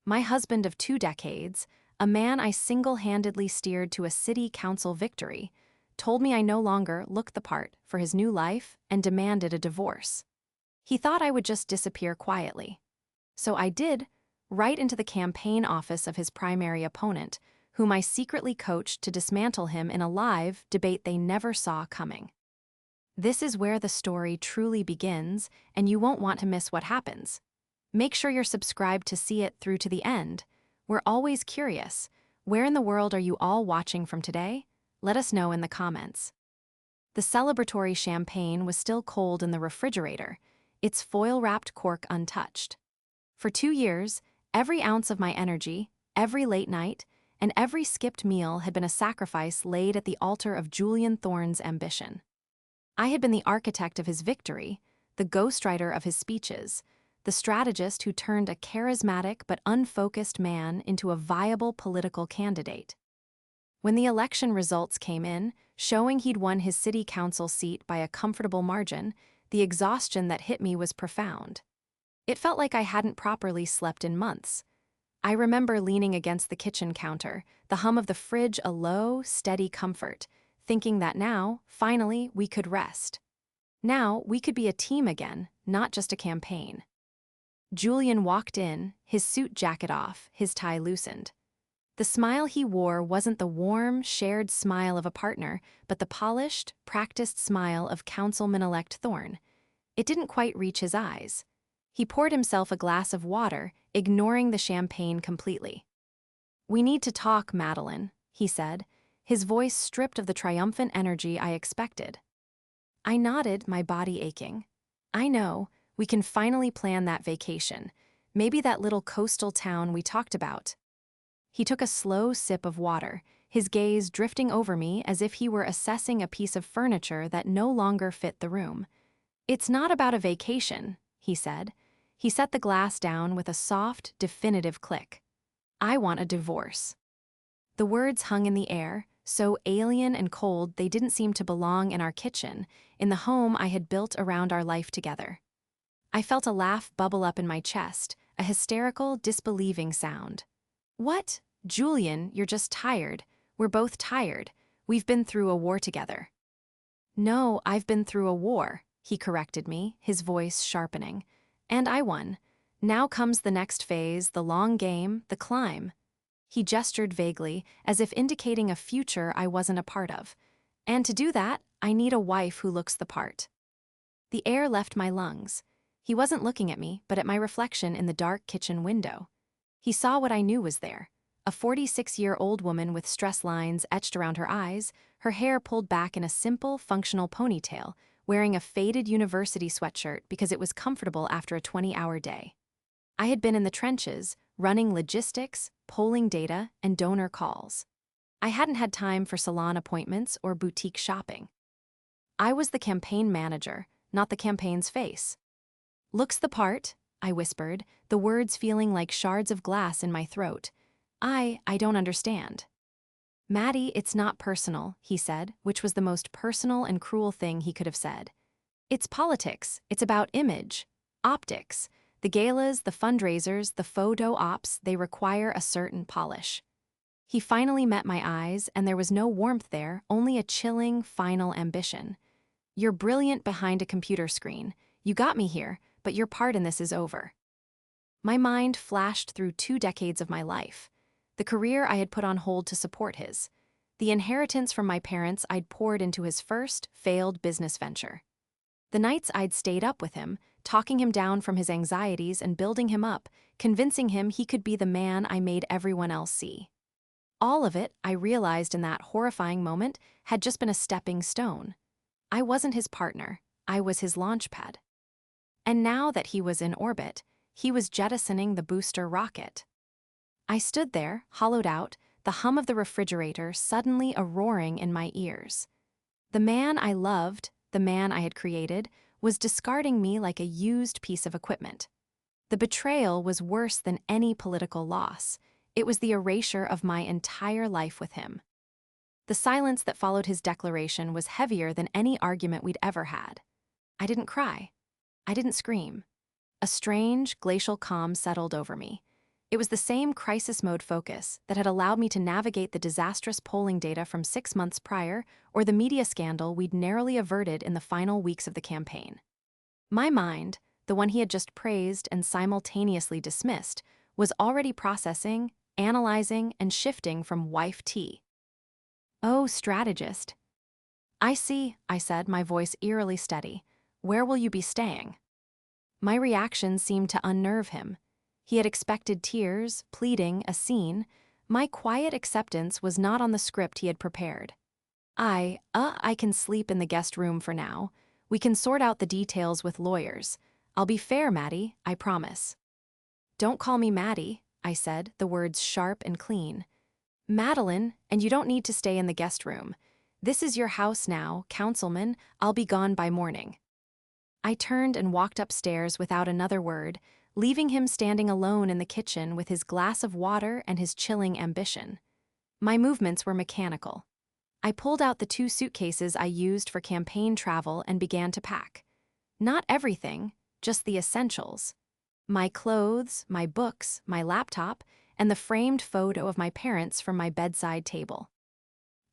My husband of 2 decades, a man I single-handedly steered to a city council victory, told me I no longer looked the part for his new life and demanded a divorce. He thought I would just disappear quietly. So I did, right into the campaign office of his primary opponent, whom I secretly coached to dismantle him in a live debate they never saw coming. This is where the story truly begins, and you won't want to miss what happens. Make sure you're subscribed to see it through to the end. We're always curious. Where in the world are you all watching from today? Let us know in the comments. The celebratory champagne was still cold in the refrigerator, its foil-wrapped cork untouched. For 2 years, every ounce of my energy, every late night, and every skipped meal had been a sacrifice laid at the altar of Julian Thorne's ambition. I had been the architect of his victory, the ghostwriter of his speeches, the strategist who turned a charismatic but unfocused man into a viable political candidate. When the election results came in, showing he'd won his city council seat by a comfortable margin, the exhaustion that hit me was profound. It felt like I hadn't properly slept in months. I remember leaning against the kitchen counter, the hum of the fridge a low, steady comfort, thinking that now, finally, we could rest. Now, we could be a team again, not just a campaign. Julian walked in, his suit jacket off, his tie loosened. The smile he wore wasn't the warm, shared smile of a partner, but the polished, practiced smile of Councilman-elect Thorne. It didn't quite reach his eyes. He poured himself a glass of water, ignoring the champagne completely. "We need to talk, Madeline," he said, his voice stripped of the triumphant energy I expected. I nodded, my body aching. "I know, we can finally plan that vacation, maybe that little coastal town we talked about." He took a slow sip of water, his gaze drifting over me as if he were assessing a piece of furniture that no longer fit the room. "It's not about a vacation," he said. He set the glass down with a soft, definitive click. "I want a divorce." The words hung in the air, so alien and cold they didn't seem to belong in our kitchen, in the home I had built around our life together. I felt a laugh bubble up in my chest, a hysterical, disbelieving sound. "What? Julian, you're just tired. We're both tired. We've been through a war together." "No, I've been through a war," he corrected me, his voice sharpening. "And I won. Now comes the next phase, the long game, the climb." He gestured vaguely, as if indicating a future I wasn't a part of. "And to do that, I need a wife who looks the part." The air left my lungs. He wasn't looking at me, but at my reflection in the dark kitchen window. He saw what I knew was there. A 46-year-old woman with stress lines etched around her eyes, her hair pulled back in a simple, functional ponytail, wearing a faded university sweatshirt because it was comfortable after a 20-hour day. I had been in the trenches, running logistics, polling data, and donor calls. I hadn't had time for salon appointments or boutique shopping. I was the campaign manager, not the campaign's face. "Looks the part," I whispered, the words feeling like shards of glass in my throat. I don't understand." "Maddie, it's not personal," he said, which was the most personal and cruel thing he could have said. "It's politics. It's about image. Optics. The galas, the fundraisers, the photo ops, they require a certain polish." He finally met my eyes, and there was no warmth there, only a chilling, final ambition. "You're brilliant behind a computer screen. You got me here, but your part in this is over." My mind flashed through 2 decades of my life. The career I had put on hold to support his. The inheritance from my parents I'd poured into his first, failed business venture. The nights I'd stayed up with him, talking him down from his anxieties and building him up, convincing him he could be the man I made everyone else see. All of it, I realized in that horrifying moment, had just been a stepping stone. I wasn't his partner, I was his launchpad. And now that he was in orbit, he was jettisoning the booster rocket. I stood there, hollowed out, the hum of the refrigerator suddenly a roaring in my ears. The man I loved, the man I had created, was discarding me like a used piece of equipment. The betrayal was worse than any political loss. It was the erasure of my entire life with him. The silence that followed his declaration was heavier than any argument we'd ever had. I didn't cry. I didn't scream. A strange, glacial calm settled over me. It was the same crisis mode focus that had allowed me to navigate the disastrous polling data from 6 months prior or the media scandal we'd narrowly averted in the final weeks of the campaign. My mind, the one he had just praised and simultaneously dismissed, was already processing, analyzing, and shifting from wife T. "Oh, strategist." "I see," I said, my voice eerily steady. "Where will you be staying?" My reaction seemed to unnerve him. He had expected tears, pleading, a scene. My quiet acceptance was not on the script he had prepared. I can sleep in the guest room for now. We can sort out the details with lawyers. I'll be fair, Maddie, I promise." "Don't call me Maddie," I said, the words sharp and clean. "Madeline, and you don't need to stay in the guest room. This is your house now, councilman. I'll be gone by morning." I turned and walked upstairs without another word, leaving him standing alone in the kitchen with his glass of water and his chilling ambition. My movements were mechanical. I pulled out the 2 suitcases I used for campaign travel and began to pack. Not everything, just the essentials. My clothes, my books, my laptop, and the framed photo of my parents from my bedside table.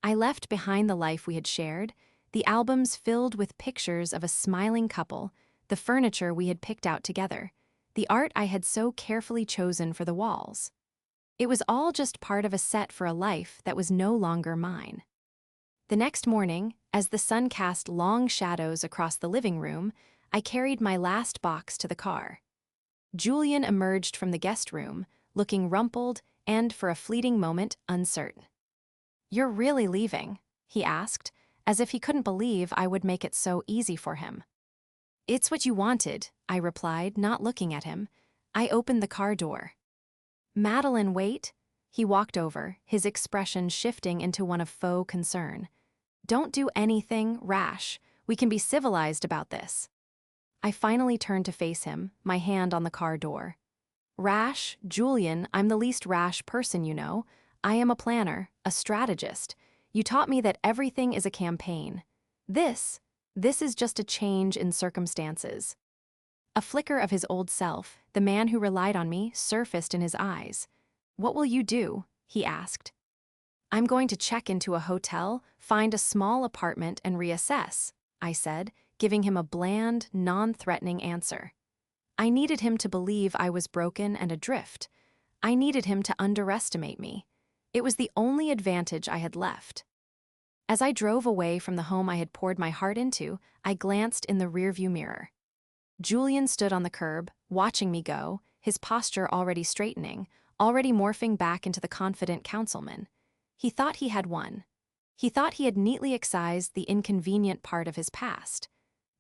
I left behind the life we had shared, the albums filled with pictures of a smiling couple, the furniture we had picked out together, the art I had so carefully chosen for the walls. It was all just part of a set for a life that was no longer mine. The next morning, as the sun cast long shadows across the living room, I carried my last box to the car. Julian emerged from the guest room, looking rumpled and, for a fleeting moment, uncertain. "You're really leaving?" he asked, as if he couldn't believe I would make it so easy for him. "It's what you wanted," I replied, not looking at him. I opened the car door. "Madeline, wait." He walked over, his expression shifting into one of faux concern. "Don't do anything rash. We can be civilized about this." I finally turned to face him, my hand on the car door. "Rash? Julian, I'm the least rash person you know. I am a planner, a strategist. You taught me that everything is a campaign. This is just a change in circumstances." A flicker of his old self, the man who relied on me, surfaced in his eyes. "What will you do?" he asked. "I'm going to check into a hotel, find a small apartment, and reassess," I said, giving him a bland, non-threatening answer. I needed him to believe I was broken and adrift. I needed him to underestimate me. It was the only advantage I had left. As I drove away from the home I had poured my heart into, I glanced in the rearview mirror. Julian stood on the curb, watching me go, his posture already straightening, already morphing back into the confident councilman. He thought he had won. He thought he had neatly excised the inconvenient part of his past.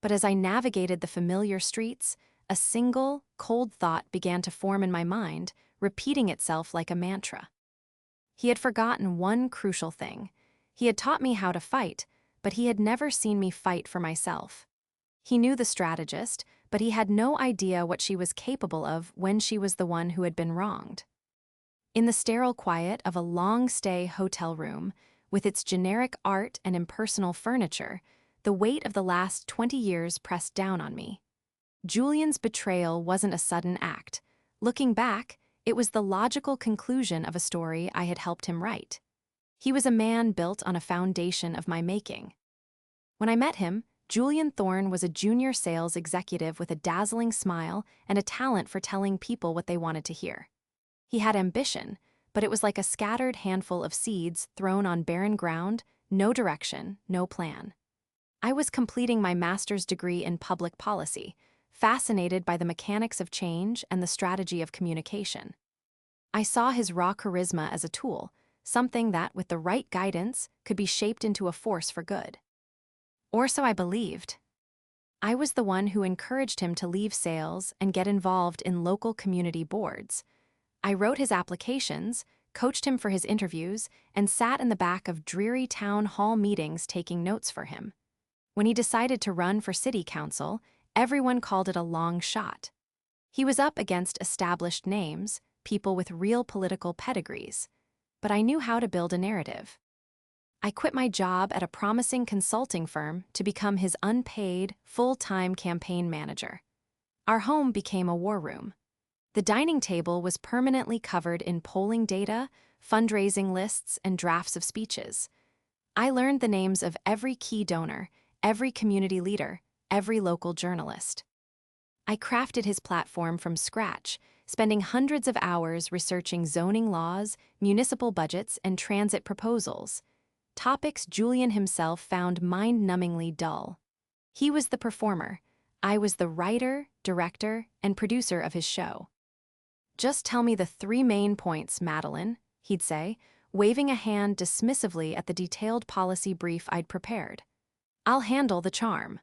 But as I navigated the familiar streets, a single, cold thought began to form in my mind, repeating itself like a mantra. He had forgotten one crucial thing. He had taught me how to fight, but he had never seen me fight for myself. He knew the strategist, but he had no idea what she was capable of when she was the one who had been wronged. In the sterile quiet of a long-stay hotel room, with its generic art and impersonal furniture, the weight of the last 20 years pressed down on me. Julian's betrayal wasn't a sudden act. Looking back, it was the logical conclusion of a story I had helped him write. He was a man built on a foundation of my making. When I met him, Julian Thorne was a junior sales executive with a dazzling smile and a talent for telling people what they wanted to hear. He had ambition, but it was like a scattered handful of seeds thrown on barren ground, no direction, no plan. I was completing my master's degree in public policy, fascinated by the mechanics of change and the strategy of communication. I saw his raw charisma as a tool, something that, with the right guidance, could be shaped into a force for good. Or so I believed. I was the one who encouraged him to leave sales and get involved in local community boards. I wrote his applications, coached him for his interviews, and sat in the back of dreary town hall meetings taking notes for him. When he decided to run for city council, everyone called it a long shot. He was up against established names, people with real political pedigrees. But I knew how to build a narrative. I quit my job at a promising consulting firm to become his unpaid, full-time campaign manager. Our home became a war room. The dining table was permanently covered in polling data, fundraising lists, and drafts of speeches. I learned the names of every key donor, every community leader, every local journalist. I crafted his platform from scratch, spending hundreds of hours researching zoning laws, municipal budgets, and transit proposals. Topics Julian himself found mind-numbingly dull. He was the performer. I was the writer, director, and producer of his show. "Just tell me the 3 main points, Madeline," he'd say, waving a hand dismissively at the detailed policy brief I'd prepared. "I'll handle the charm."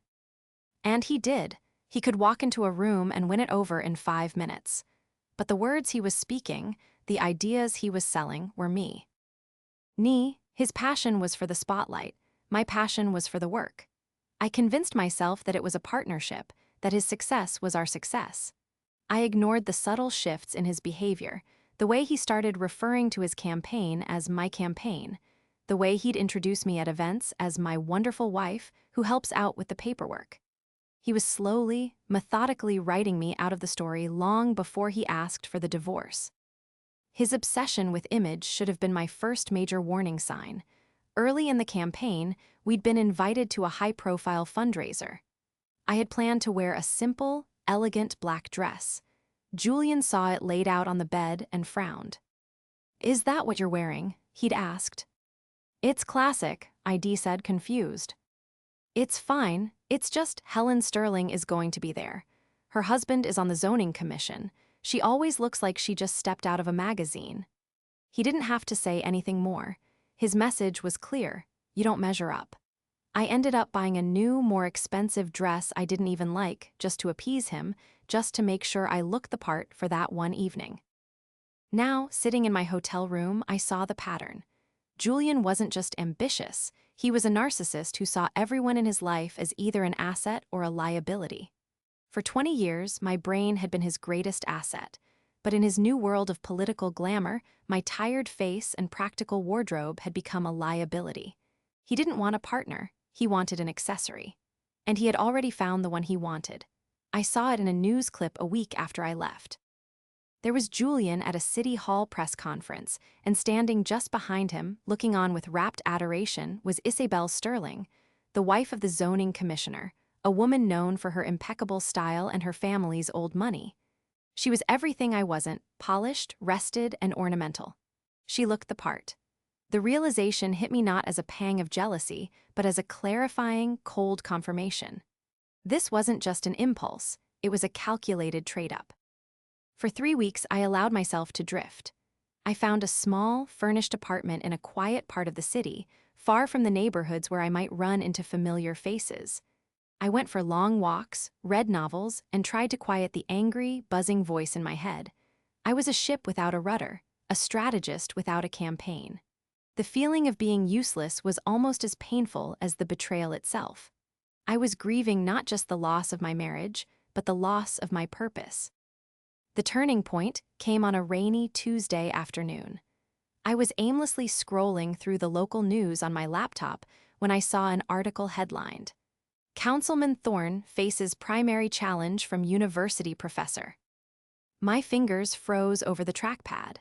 And he did. He could walk into a room and win it over in 5 minutes. But the words he was speaking, the ideas he was selling, were me. His passion was for the spotlight. My passion was for the work. I convinced myself that it was a partnership, that his success was our success. I ignored the subtle shifts in his behavior, the way he started referring to his campaign as my campaign, the way he'd introduce me at events as my wonderful wife who helps out with the paperwork. He was slowly, methodically writing me out of the story long before he asked for the divorce. His obsession with image should have been my first major warning sign. Early in the campaign, we'd been invited to a high-profile fundraiser. I had planned to wear a simple, elegant black dress. Julian saw it laid out on the bed and frowned. "Is that what you're wearing?" he'd asked. "It's classic," I said, confused. "It's fine, it's just Helen Sterling is going to be there. Her husband is on the zoning commission. She always looks like she just stepped out of a magazine." He didn't have to say anything more. His message was clear: you don't measure up. I ended up buying a new, more expensive dress I didn't even like, just to appease him, just to make sure I looked the part for that one evening. Now, sitting in my hotel room, I saw the pattern. Julian wasn't just ambitious, he was a narcissist who saw everyone in his life as either an asset or a liability. For 20 years, my brain had been his greatest asset, but in his new world of political glamour, my tired face and practical wardrobe had become a liability. He didn't want a partner, he wanted an accessory. And he had already found the one he wanted. I saw it in a news clip a week after I left. There was Julian at a City Hall press conference, and standing just behind him, looking on with rapt adoration, was Isabel Sterling, the wife of the zoning commissioner, a woman known for her impeccable style and her family's old money. She was everything I wasn't: polished, rested, and ornamental. She looked the part. The realization hit me not as a pang of jealousy, but as a clarifying, cold confirmation. This wasn't just an impulse, it was a calculated trade-up. For 3 weeks, I allowed myself to drift. I found a small, furnished apartment in a quiet part of the city, far from the neighborhoods where I might run into familiar faces. I went for long walks, read novels, and tried to quiet the angry, buzzing voice in my head. I was a ship without a rudder, a strategist without a campaign. The feeling of being useless was almost as painful as the betrayal itself. I was grieving not just the loss of my marriage, but the loss of my purpose. The turning point came on a rainy Tuesday afternoon. I was aimlessly scrolling through the local news on my laptop when I saw an article headlined, "Councilman Thorne faces primary challenge from university professor." My fingers froze over the trackpad.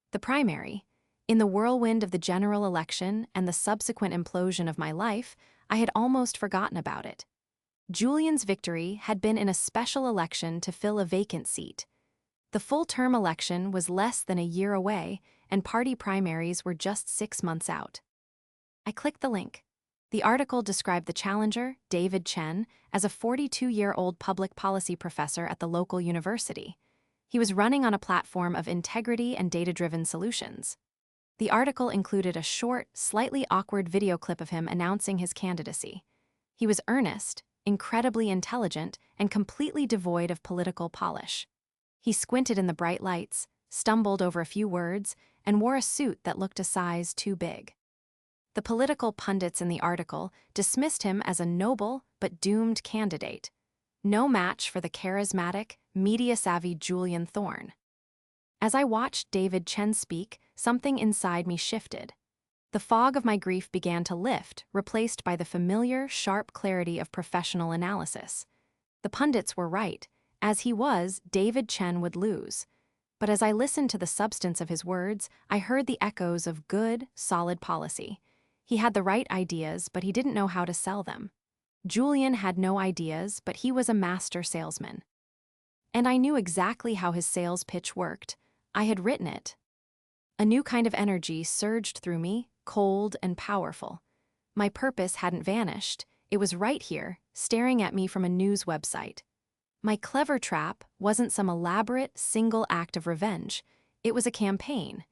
The primary. In the whirlwind of the general election and the subsequent implosion of my life, I had almost forgotten about it. Julian's victory had been in a special election to fill a vacant seat. The full-term election was less than a year away, and party primaries were just 6 months out. I clicked the link. The article described the challenger, David Chen, as a 42-year-old public policy professor at the local university. He was running on a platform of integrity and data-driven solutions. The article included a short, slightly awkward video clip of him announcing his candidacy. He was earnest, incredibly intelligent, and completely devoid of political polish. He squinted in the bright lights, stumbled over a few words, and wore a suit that looked a size too big. The political pundits in the article dismissed him as a noble but doomed candidate, no match for the charismatic, media-savvy Julian Thorne. As I watched David Chen speak, something inside me shifted. The fog of my grief began to lift, replaced by the familiar, sharp clarity of professional analysis. The pundits were right. As he was, David Chen would lose. But as I listened to the substance of his words, I heard the echoes of good, solid policy. He had the right ideas, but he didn't know how to sell them. Julian had no ideas, but he was a master salesman. And I knew exactly how his sales pitch worked. I had written it. A new kind of energy surged through me, cold and powerful. My purpose hadn't vanished. It was right here, staring at me from a news website. My clever trap wasn't some elaborate, single act of revenge. It was a campaign.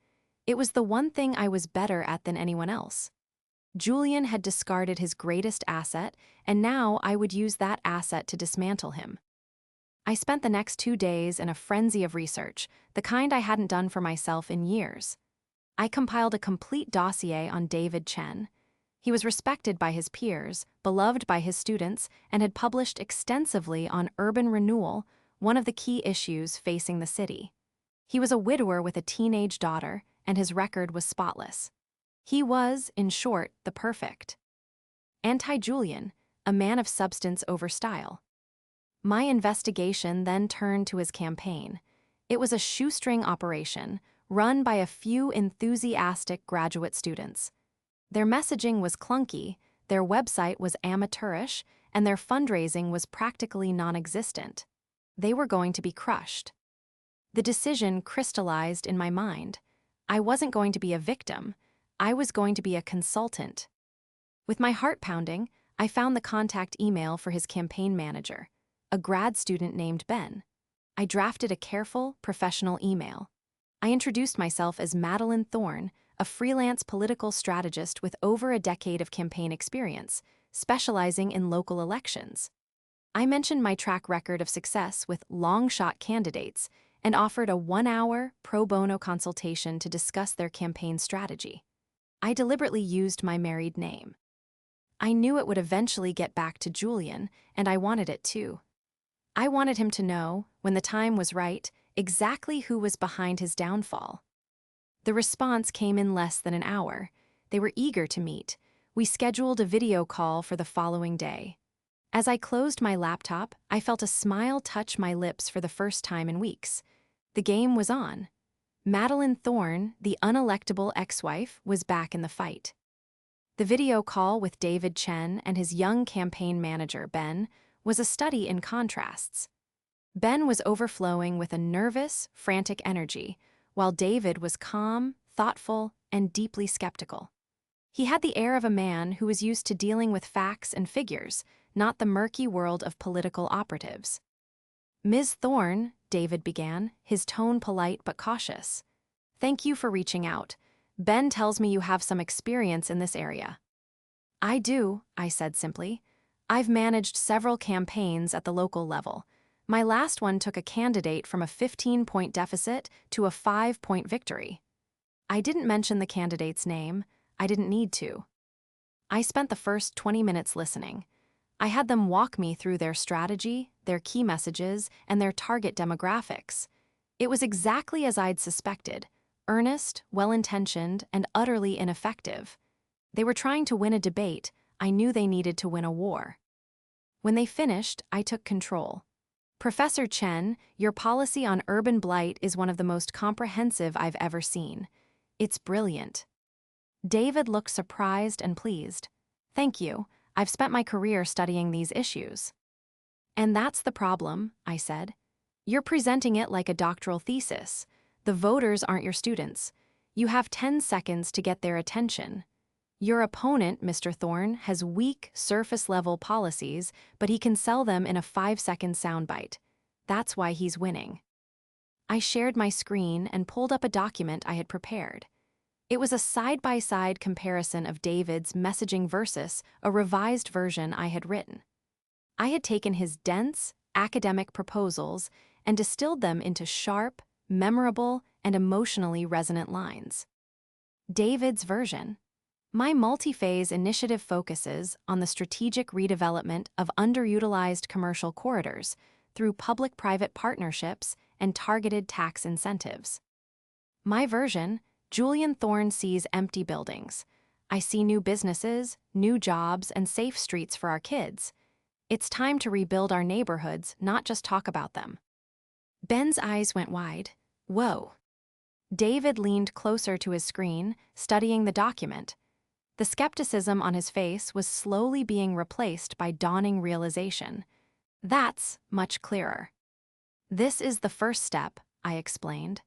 It was the one thing I was better at than anyone else. Julian had discarded his greatest asset, and now I would use that asset to dismantle him. I spent the next 2 days in a frenzy of research, the kind I hadn't done for myself in years. I compiled a complete dossier on David Chen. He was respected by his peers, beloved by his students, and had published extensively on urban renewal, one of the key issues facing the city. He was a widower with a teenage daughter, and his record was spotless. He was, in short, the perfect anti-Julian, a man of substance over style. My investigation then turned to his campaign. It was a shoestring operation, run by a few enthusiastic graduate students. Their messaging was clunky, their website was amateurish, and their fundraising was practically non-existent. They were going to be crushed. The decision crystallized in my mind. I wasn't going to be a victim. I was going to be a consultant. With my heart pounding, I found the contact email for his campaign manager, a grad student named Ben. I drafted a careful, professional email. I introduced myself as Madeline Thorne, a freelance political strategist with over a decade of campaign experience, specializing in local elections. I mentioned my track record of success with long-shot candidates and offered a 1-hour pro bono consultation to discuss their campaign strategy. I deliberately used my married name. I knew it would eventually get back to Julian, and I wanted it too. I wanted him to know, when the time was right, exactly who was behind his downfall. The response came in less than an hour. They were eager to meet. We scheduled a video call for the following day. As I closed my laptop, I felt a smile touch my lips for the first time in weeks. The game was on. Madeline Thorne, the unelectable ex-wife, was back in the fight. The video call with David Chen and his young campaign manager, Ben, was a study in contrasts. Ben was overflowing with a nervous, frantic energy, while David was calm, thoughtful, and deeply skeptical. He had the air of a man who was used to dealing with facts and figures, not the murky world of political operatives. "Ms. Thorne," David began, his tone polite but cautious. "Thank you for reaching out. Ben tells me you have some experience in this area." "I do," I said simply. "I've managed several campaigns at the local level. My last one took a candidate from a 15-point deficit to a 5-point victory." I didn't mention the candidate's name. I didn't need to. I spent the first 20 minutes listening. I had them walk me through their strategy, their key messages, and their target demographics. It was exactly as I'd suspected: earnest, well-intentioned, and utterly ineffective. They were trying to win a debate. I knew they needed to win a war. When they finished, I took control. "Professor Chen, your policy on urban blight is one of the most comprehensive I've ever seen. It's brilliant." David looked surprised and pleased. "Thank you. I've spent my career studying these issues." "And that's the problem," I said. "You're presenting it like a doctoral thesis. The voters aren't your students. You have 10 seconds to get their attention. Your opponent, Mr. Thorne, has weak, surface-level policies, but he can sell them in a 5-second soundbite. That's why he's winning." I shared my screen and pulled up a document I had prepared. It was a side-by-side comparison of David's messaging versus a revised version I had written. I had taken his dense, academic proposals and distilled them into sharp, memorable, and emotionally resonant lines. David's version. My multi-phase initiative focuses on the strategic redevelopment of underutilized commercial corridors through public-private partnerships and targeted tax incentives. My version, Julian Thorne sees empty buildings. I see new businesses, new jobs, and safe streets for our kids. It's time to rebuild our neighborhoods, not just talk about them. Ben's eyes went wide. Whoa. David leaned closer to his screen, studying the document. The skepticism on his face was slowly being replaced by dawning realization. That's much clearer. This is the first step, I explained.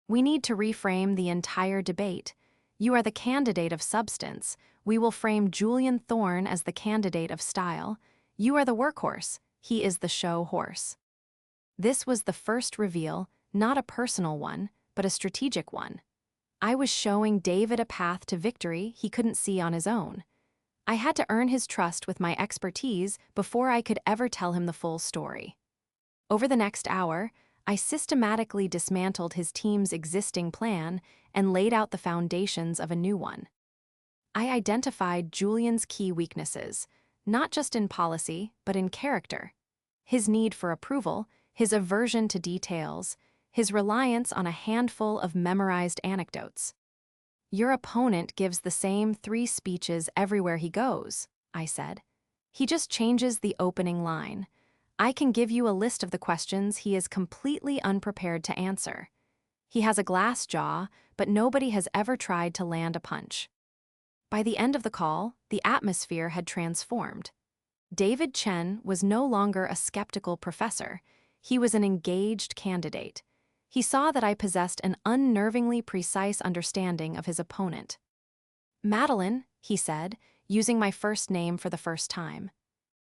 We need to reframe the entire debate. You are the candidate of substance. We will frame Julian Thorne as the candidate of style. You are the workhorse. He is the show horse. This was the first reveal, not a personal one, but a strategic one. I was showing David a path to victory he couldn't see on his own. I had to earn his trust with my expertise before I could ever tell him the full story. Over the next hour, I systematically dismantled his team's existing plan and laid out the foundations of a new one. I identified Julian's key weaknesses, not just in policy, but in character. His need for approval, his aversion to details, his reliance on a handful of memorized anecdotes. Your opponent gives the same 3 speeches everywhere he goes, I said. He just changes the opening line. I can give you a list of the questions he is completely unprepared to answer. He has a glass jaw, but nobody has ever tried to land a punch. By the end of the call, the atmosphere had transformed. David Chen was no longer a skeptical professor. He was an engaged candidate. He saw that I possessed an unnervingly precise understanding of his opponent. Madeline, he said, using my first name for the first time.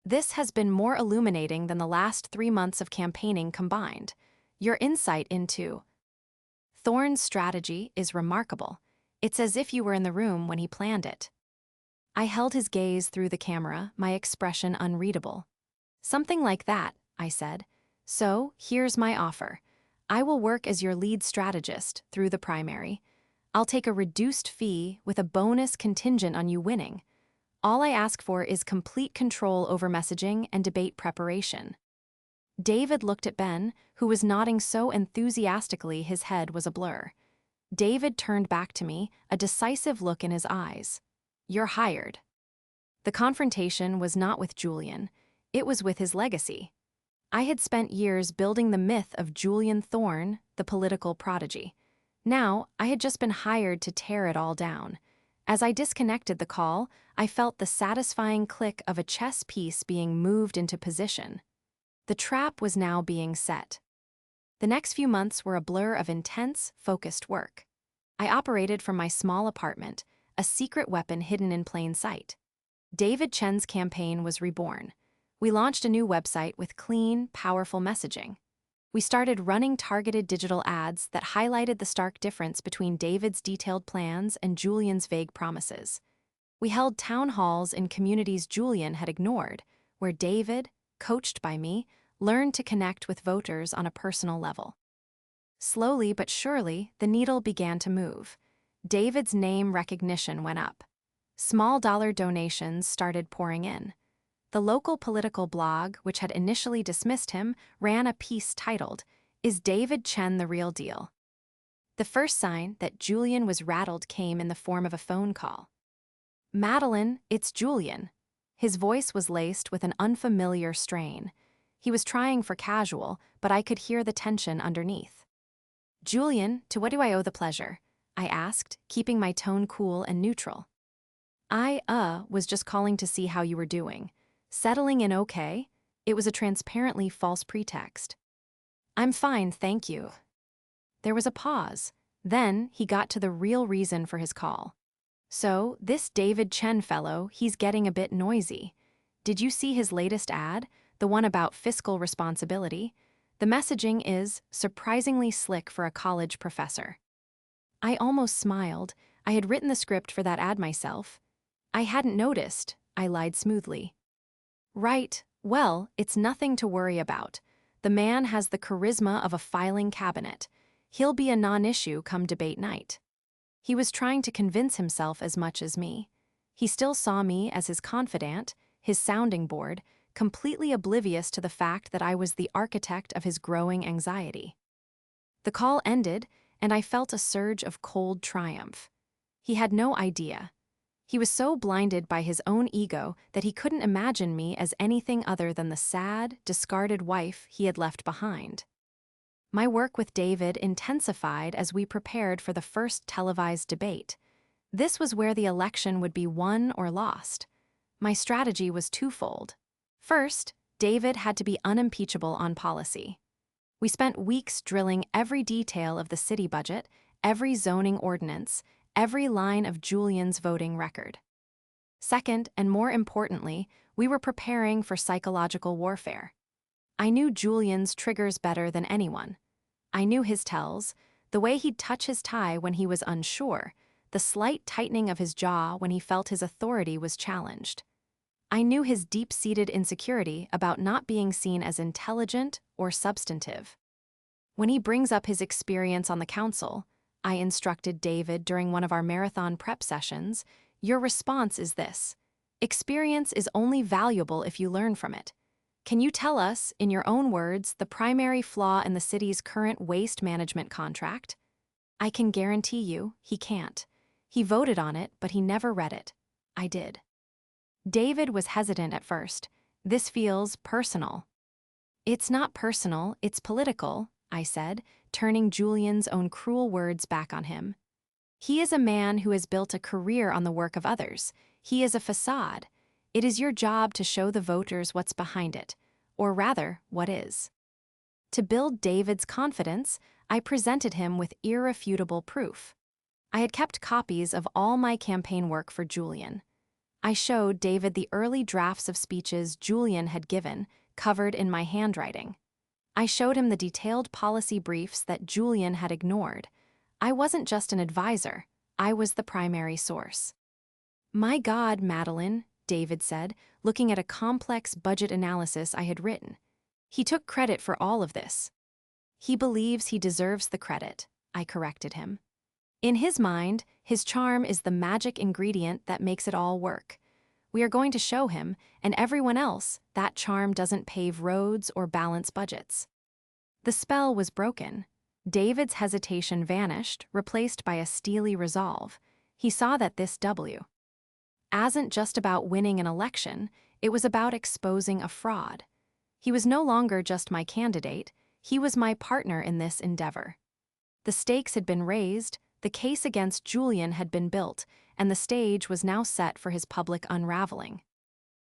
This has been more illuminating than the last 3 months of campaigning combined. Your insight into Thorne's strategy is remarkable. It's as if you were in the room when he planned it. I held his gaze through the camera, my expression unreadable. Something like that, I said. So, here's my offer. I will work as your lead strategist through the primary. I'll take a reduced fee with a bonus contingent on you winning. All I ask for is complete control over messaging and debate preparation. David looked at Ben, who was nodding so enthusiastically his head was a blur. David turned back to me, a decisive look in his eyes. You're hired. The confrontation was not with Julian. It was with his legacy. I had spent years building the myth of Julian Thorne, the political prodigy. Now, I had just been hired to tear it all down. As I disconnected the call, I felt the satisfying click of a chess piece being moved into position. The trap was now being set. The next few months were a blur of intense, focused work. I operated from my small apartment, a secret weapon hidden in plain sight. David Chen's campaign was reborn. We launched a new website with clean, powerful messaging. We started running targeted digital ads that highlighted the stark difference between David's detailed plans and Julian's vague promises. We held town halls in communities Julian had ignored, where David, coached by me, learned to connect with voters on a personal level. Slowly but surely, the needle began to move. David's name recognition went up. Small dollar donations started pouring in. The local political blog, which had initially dismissed him, ran a piece titled, "Is David Chen the Real Deal?" The first sign that Julian was rattled came in the form of a phone call. "Madeline, it's Julian." His voice was laced with an unfamiliar strain. He was trying for casual, but I could hear the tension underneath. "Julian, to what do I owe the pleasure?" I asked, keeping my tone cool and neutral. "I was just calling to see how you were doing. Settling in okay?" It was a transparently false pretext. "I'm fine, thank you." There was a pause. Then he got to the real reason for his call. "So, this David Chen fellow, he's getting a bit noisy. Did you see his latest ad, the one about fiscal responsibility? The messaging is surprisingly slick for a college professor." I almost smiled. I had written the script for that ad myself. "I hadn't noticed," I lied smoothly. "Right, well, it's nothing to worry about. The man has the charisma of a filing cabinet. He'll be a non-issue come debate night." He was trying to convince himself as much as me. He still saw me as his confidant, his sounding board, completely oblivious to the fact that I was the architect of his growing anxiety. The call ended, and I felt a surge of cold triumph. He had no idea. He was so blinded by his own ego that he couldn't imagine me as anything other than the sad, discarded wife he had left behind. My work with David intensified as we prepared for the first televised debate. This was where the election would be won or lost. My strategy was twofold. First, David had to be unimpeachable on policy. We spent weeks drilling every detail of the city budget, every zoning ordinance, every line of Julian's voting record. Second, and more importantly, we were preparing for psychological warfare. I knew Julian's triggers better than anyone. I knew his tells, the way he'd touch his tie when he was unsure, the slight tightening of his jaw when he felt his authority was challenged. I knew his deep-seated insecurity about not being seen as intelligent or substantive. When he brings up his experience on the council, I instructed David during one of our marathon prep sessions, your response is this: experience is only valuable if you learn from it. Can you tell us, in your own words, the primary flaw in the city's current waste management contract? I can guarantee you, he can't. He voted on it, but he never read it. I did. David was hesitant at first. This feels personal. It's not personal, it's political, I said, turning Julian's own cruel words back on him. He is a man who has built a career on the work of others. He is a facade. It is your job to show the voters what's behind it, or rather, what is. To build David's confidence, I presented him with irrefutable proof. I had kept copies of all my campaign work for Julian. I showed David the early drafts of speeches Julian had given, covered in my handwriting. I showed him the detailed policy briefs that Julian had ignored. I wasn't just an advisor, I was the primary source. My God, Madeline, David said, looking at a complex budget analysis I had written. He took credit for all of this. He believes he deserves the credit, I corrected him. In his mind, his charm is the magic ingredient that makes it all work. We are going to show him, and everyone else, that charm doesn't pave roads or balance budgets. The spell was broken. David's hesitation vanished, replaced by a steely resolve. He saw that this W wasn't just about winning an election, it was about exposing a fraud. He was no longer just my candidate, he was my partner in this endeavor. The stakes had been raised, the case against Julian had been built, and the stage was now set for his public unraveling.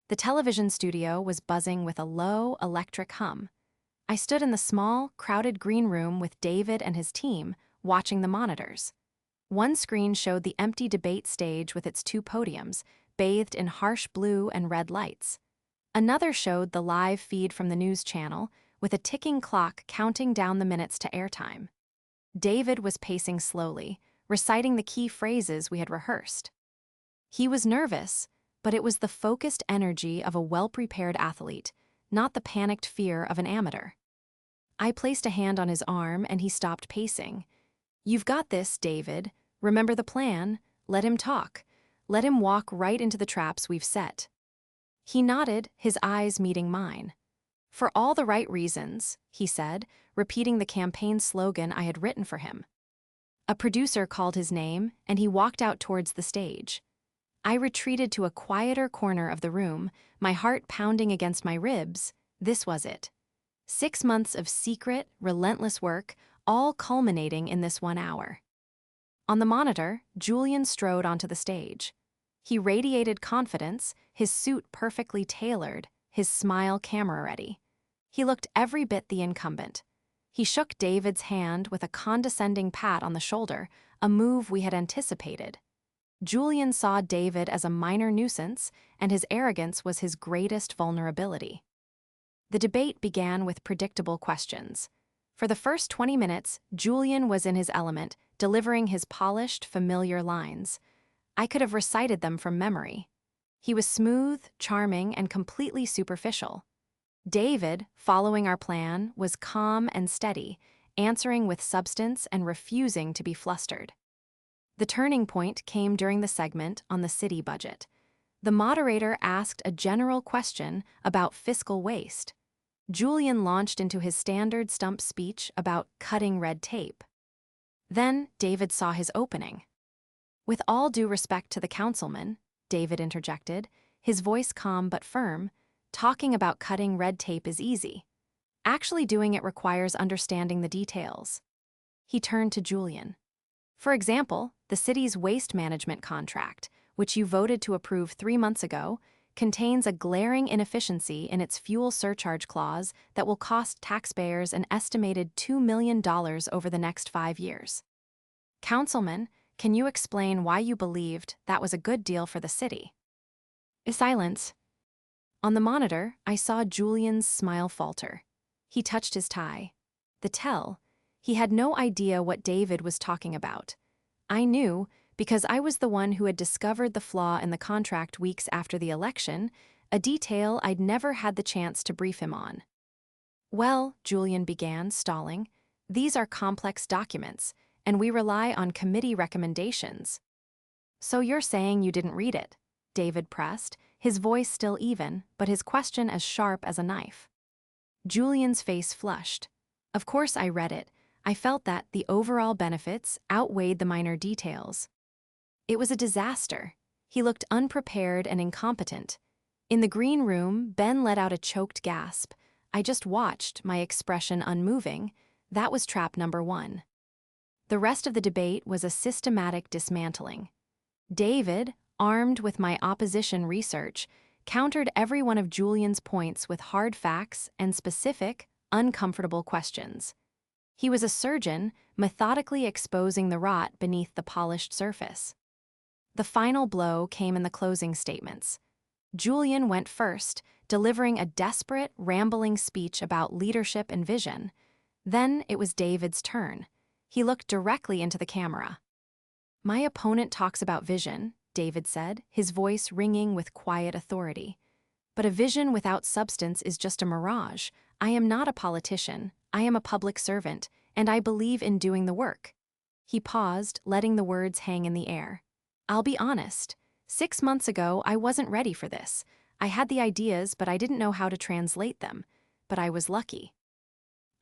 The television studio was buzzing with a low, electric hum. I stood in the small, crowded green room with David and his team, watching the monitors. One screen showed the empty debate stage with its two podiums, bathed in harsh blue and red lights. Another showed the live feed from the news channel, with a ticking clock counting down the minutes to airtime. David was pacing slowly, reciting the key phrases we had rehearsed. He was nervous, but it was the focused energy of a well-prepared athlete, not the panicked fear of an amateur. I placed a hand on his arm and he stopped pacing. You've got this, David. Remember the plan. Let him talk. Let him walk right into the traps we've set. He nodded, his eyes meeting mine. For all the right reasons, he said, repeating the campaign slogan I had written for him. A producer called his name, and he walked out towards the stage. I retreated to a quieter corner of the room, my heart pounding against my ribs. This was it. 6 months of secret, relentless work, all culminating in this 1 hour. On the monitor, Julian strode onto the stage. He radiated confidence, his suit perfectly tailored, his smile camera-ready. He looked every bit the incumbent. He shook David's hand with a condescending pat on the shoulder, a move we had anticipated. Julian saw David as a minor nuisance, and his arrogance was his greatest vulnerability. The debate began with predictable questions. For the first 20 minutes, Julian was in his element, delivering his polished, familiar lines. I could have recited them from memory. He was smooth, charming, and completely superficial. David, following our plan, was calm and steady, answering with substance and refusing to be flustered. The turning point came during the segment on the city budget. The moderator asked a general question about fiscal waste. Julian launched into his standard stump speech about cutting red tape. Then David saw his opening. With all due respect to the councilman, David interjected, his voice calm but firm, talking about cutting red tape is easy. Actually doing it requires understanding the details. He turned to Julian. For example, the city's waste management contract, which you voted to approve 3 months ago, contains a glaring inefficiency in its fuel surcharge clause that will cost taxpayers an estimated $2 million over the next 5 years. Councilman, can you explain why you believed that was a good deal for the city? Silence. On the monitor, I saw Julian's smile falter. He touched his tie. He had no idea what David was talking about. I knew, because I was the one who had discovered the flaw in the contract weeks after the election, a detail I'd never had the chance to brief him on. Well, Julian began, stalling, these are complex documents, and we rely on committee recommendations. So you're saying you didn't read it? David pressed, his voice still even, but his question as sharp as a knife. Julian's face flushed. Of course I read it. I felt that the overall benefits outweighed the minor details. It was a disaster. He looked unprepared and incompetent. In the green room, Ben let out a choked gasp. I just watched, my expression unmoving. That was trap number 1. The rest of the debate was a systematic dismantling. David, armed with my opposition research, countered every one of Julian's points with hard facts and specific, uncomfortable questions. He was a surgeon, methodically exposing the rot beneath the polished surface. The final blow came in the closing statements. Julian went first, delivering a desperate, rambling speech about leadership and vision. Then it was David's turn. He looked directly into the camera. My opponent talks about vision, David said, his voice ringing with quiet authority. But a vision without substance is just a mirage. I am not a politician. I am a public servant, and I believe in doing the work. He paused, letting the words hang in the air. I'll be honest. 6 months ago, I wasn't ready for this. I had the ideas, but I didn't know how to translate them. But I was lucky.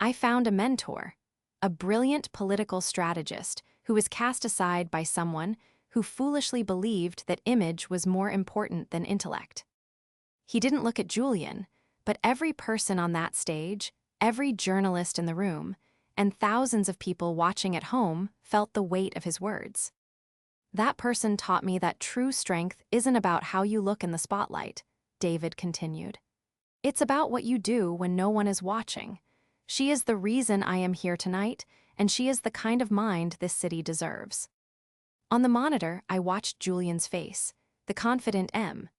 I found a mentor, a brilliant political strategist who was cast aside by someone who foolishly believed that image was more important than intellect. He didn't look at Julian, but every person on that stage, every journalist in the room, and thousands of people watching at home felt the weight of his words. That person taught me that true strength isn't about how you look in the spotlight, David continued. It's about what you do when no one is watching. She is the reason I am here tonight, and she is the kind of mind this city deserves. On the monitor, I watched Julian's face, the confident M.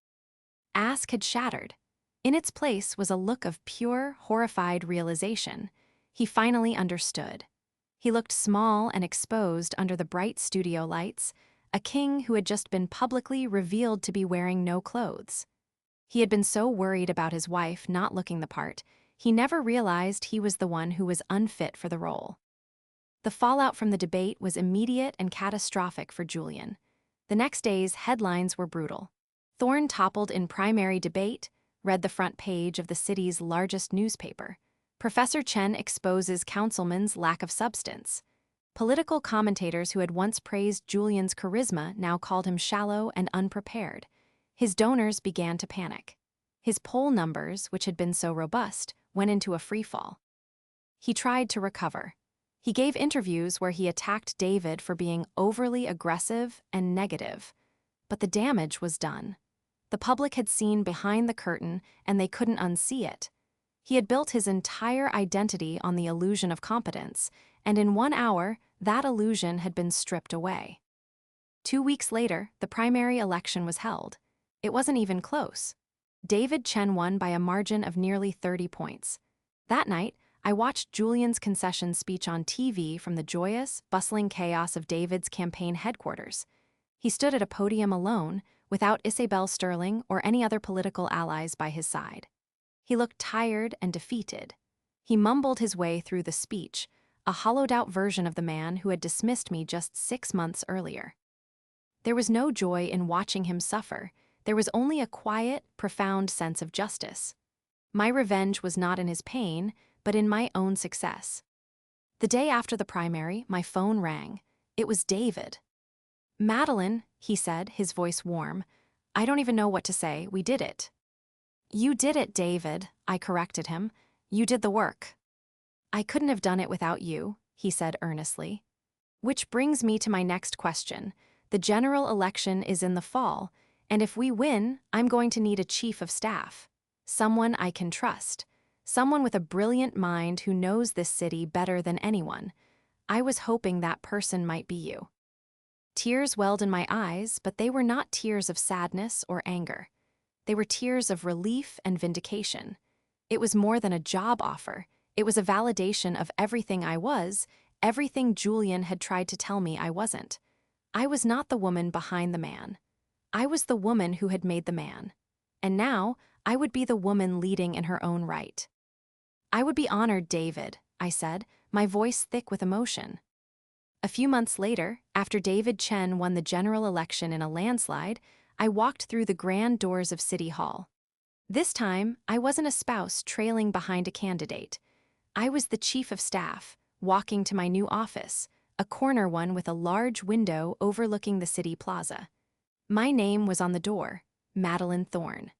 Ask had shattered. In its place was a look of pure, horrified realization. He finally understood. He looked small and exposed under the bright studio lights, a king who had just been publicly revealed to be wearing no clothes. He had been so worried about his wife not looking the part, he never realized he was the one who was unfit for the role. The fallout from the debate was immediate and catastrophic for Julian. The next day's headlines were brutal. Thorne toppled in primary debate, read the front page of the city's largest newspaper. Professor Chen exposes councilman's lack of substance. Political commentators who had once praised Julian's charisma now called him shallow and unprepared. His donors began to panic. His poll numbers, which had been so robust, went into a freefall. He tried to recover. He gave interviews where he attacked David for being overly aggressive and negative. But the damage was done. The public had seen behind the curtain, and they couldn't unsee it. He had built his entire identity on the illusion of competence, and in 1 hour, that illusion had been stripped away. 2 weeks later, the primary election was held. It wasn't even close. David Chen won by a margin of nearly 30 points. That night, I watched Julian's concession speech on TV from the joyous, bustling chaos of David's campaign headquarters. He stood at a podium alone, without Isabel Sterling or any other political allies by his side. He looked tired and defeated. He mumbled his way through the speech, a hollowed-out version of the man who had dismissed me just 6 months earlier. There was no joy in watching him suffer. There was only a quiet, profound sense of justice. My revenge was not in his pain, but in my own success. The day after the primary, my phone rang. It was David. Madeline, he said, his voice warm. I don't even know what to say. We did it. You did it, David, I corrected him. You did the work. I couldn't have done it without you, he said earnestly. Which brings me to my next question. The general election is in the fall, and if we win, I'm going to need a chief of staff. Someone I can trust. Someone with a brilliant mind who knows this city better than anyone. I was hoping that person might be you. Tears welled in my eyes, but they were not tears of sadness or anger. They were tears of relief and vindication. It was more than a job offer. It was a validation of everything I was, everything Julian had tried to tell me I wasn't. I was not the woman behind the man. I was the woman who had made the man. And now, I would be the woman leading in her own right. I would be honored, David, I said, my voice thick with emotion. A few months later, after David Chen won the general election in a landslide, I walked through the grand doors of City Hall. This time, I wasn't a spouse trailing behind a candidate. I was the chief of staff, walking to my new office, a corner one with a large window overlooking the city plaza. My name was on the door, Madeline Thorne.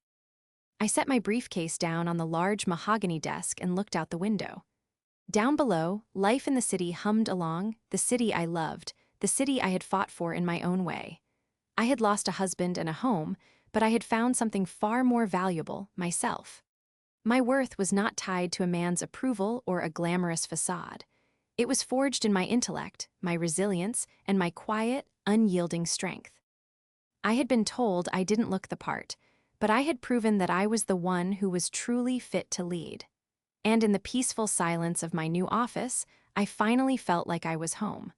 I set my briefcase down on the large mahogany desk and looked out the window. Down below, life in the city hummed along, the city I loved, the city I had fought for in my own way. I had lost a husband and a home, but I had found something far more valuable, myself. My worth was not tied to a man's approval or a glamorous facade. It was forged in my intellect, my resilience, and my quiet, unyielding strength. I had been told I didn't look the part, but I had proven that I was the one who was truly fit to lead. And in the peaceful silence of my new office, I finally felt like I was home.